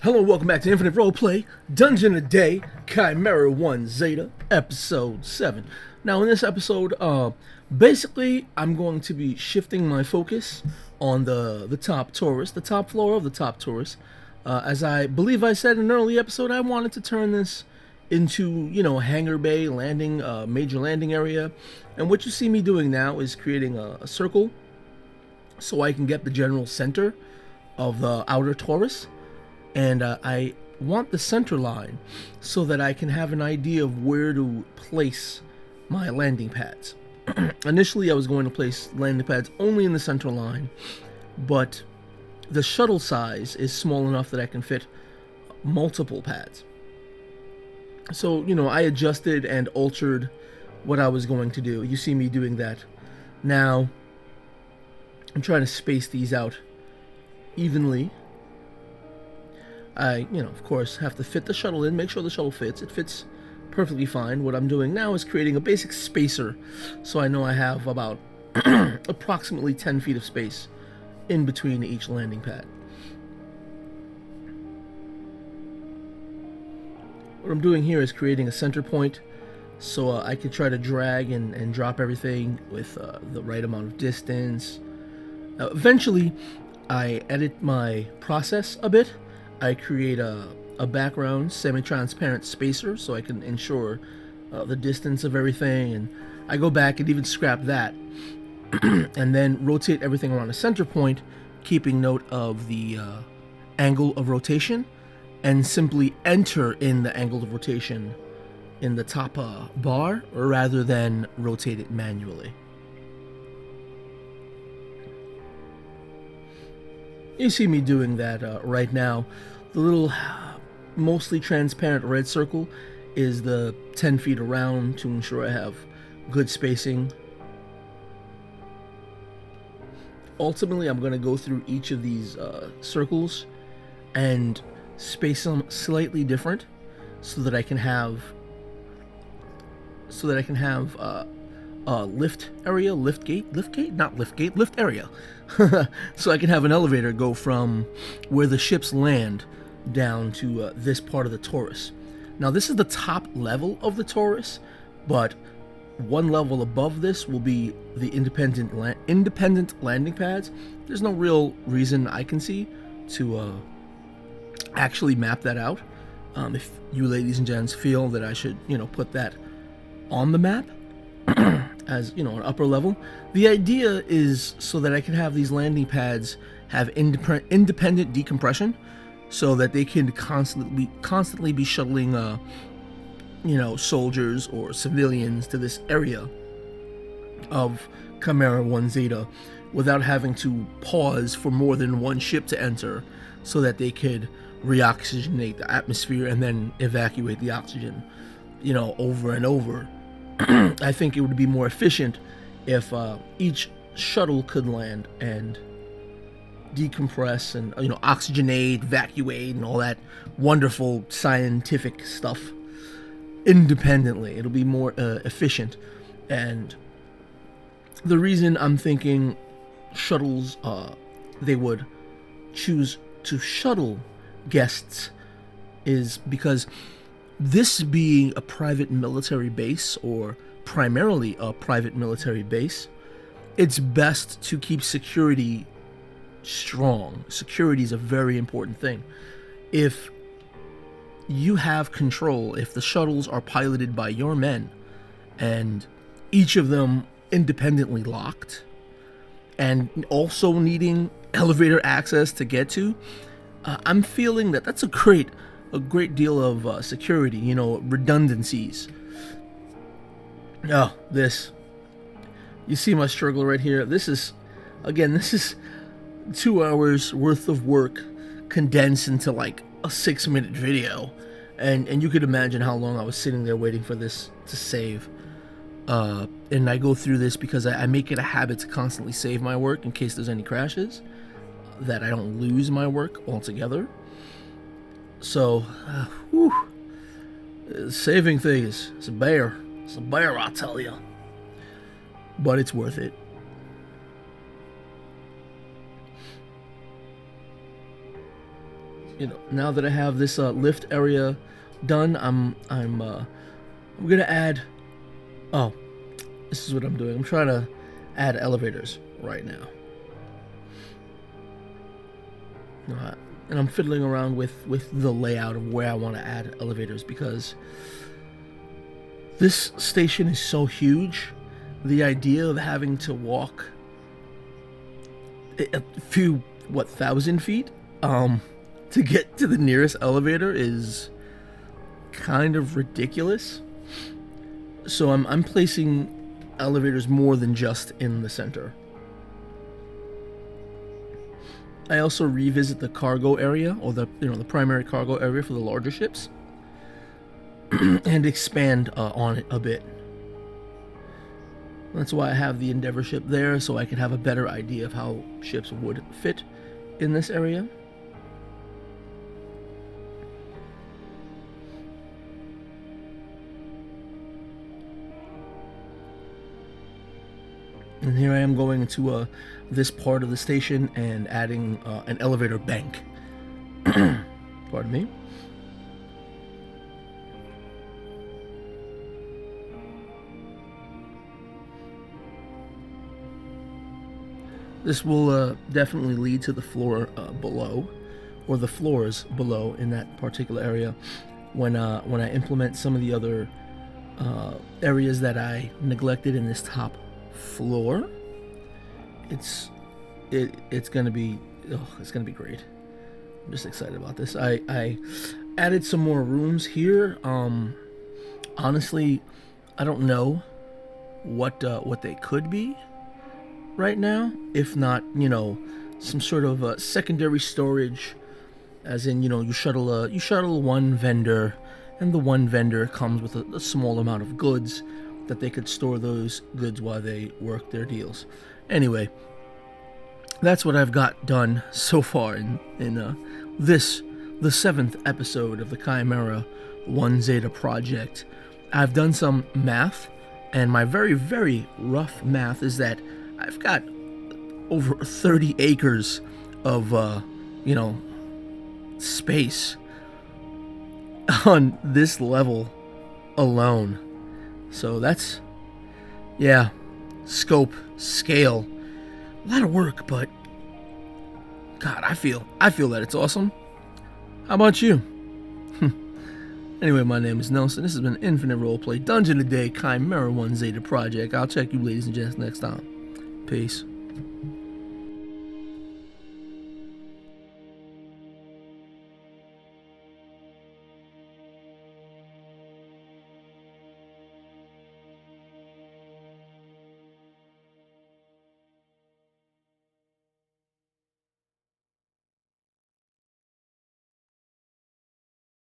Hello, welcome back to Infinite Roleplay, Dungeon a Day, Chimera 1 Zeta, Episode 7. Now, in this episode, basically, I'm going to be shifting my focus on the top Taurus, the top floor of the top Taurus. As I believe I said in an early episode, I wanted to turn this into, hangar bay, landing, major landing area. And what you see me doing now is creating a circle so I can get the general center of the outer Taurus. And I want the center line so that I can have an idea of where to place my landing pads. Initially, I was going to place landing pads only in the center line, but the shuttle size is small enough that I can fit multiple pads. So, I adjusted and altered what I was going to do. You see me doing that. Now, I'm trying to space these out evenly. I, of course, have to fit the shuttle in, make sure the shuttle fits. It fits perfectly fine. What I'm doing now is creating a basic spacer, so I know I have about approximately 10 feet of space in between each landing pad. What I'm doing here is creating a center point, so I can try to drag and drop everything with the right amount of distance. Eventually, I edit my process a bit. I create a background semi-transparent spacer so I can ensure the distance of everything, and I go back and even scrap that and then rotate everything around a center point, keeping note of the angle of rotation, and simply enter in the angle of rotation in the top bar rather than rotate it manually. You see me doing that right now. The little mostly transparent red circle is the 10 feet around to ensure I have good spacing. Ultimately, I'm going to go through each of these circles and space them slightly different so that I can have lift area, lift area. So I can have an elevator go from where the ships land down to this part of the Taurus. Now, this is the top level of the Taurus, but one level above this will be the independent landing pads. There's no real reason I can see to actually map that out. If you ladies and gents feel that I should, put that on the map as, an upper level. The idea is so that I can have these landing pads have independent decompression so that they can constantly be shuttling, soldiers or civilians to this area of Chimera 1 Zeta without having to pause for more than one ship to enter so that they could reoxygenate the atmosphere and then evacuate the oxygen, over and over. I think it would be more efficient if each shuttle could land and decompress and oxygenate, evacuate, and all that wonderful scientific stuff independently. It'll be more efficient. And the reason I'm thinking shuttles, they would choose to shuttle guests is because this being a private military base, or primarily a private military base, it's best to keep security strong. Security is a very important thing. If you have control, if the shuttles are piloted by your men, and each of them independently locked, and also needing elevator access to get to, I'm feeling that that's a great deal of security, redundancies. Oh, this. You see my struggle right here? This is 2 hours worth of work condensed into like a 6-minute video. And you could imagine how long I was sitting there waiting for this to save. And I go through this because I make it a habit to constantly save my work in case there's any crashes, that I don't lose my work altogether. So, saving things, it's a bear. It's a bear, I tell you. But it's worth it. now that I have this lift area done, I'm gonna add. Oh, this is what I'm doing. I'm trying to add elevators right now. And I'm fiddling around with the layout of where I want to add elevators, because this station is so huge. The idea of having to walk a few 1,000 feet to get to the nearest elevator is kind of ridiculous. So I'm placing elevators more than just in the center. I also revisit the cargo area, or the primary cargo area for the larger ships, and expand on it a bit. That's why I have the Endeavor ship there, so I can have a better idea of how ships would fit in this area. And here I am going into this part of the station and adding an elevator bank. Pardon me. This will definitely lead to the floor below, or the floors below in that particular area, when I implement some of the other areas that I neglected in this top floor. It's gonna be great. I'm just excited about this. I added some more rooms here. Honestly, I don't know what they could be right now, if not, some sort of secondary storage, as in, you shuttle one vendor, and the one vendor comes with a small amount of goods that they could store those goods while they work their deals. Anyway, that's what I've got done so far in the 7th episode of the Chimera 1 Zeta project. I've done some math, and my very, very rough math is that I've got over 30 acres of, space on this level alone. So that's, scope, scale, a lot of work, but God, I feel that it's awesome. How about you? Anyway, my name is Nelson. This has been Infinite Roleplay Dungeon a Day Chimera 1 Zeta project. I'll check you ladies and gents next time. Peace.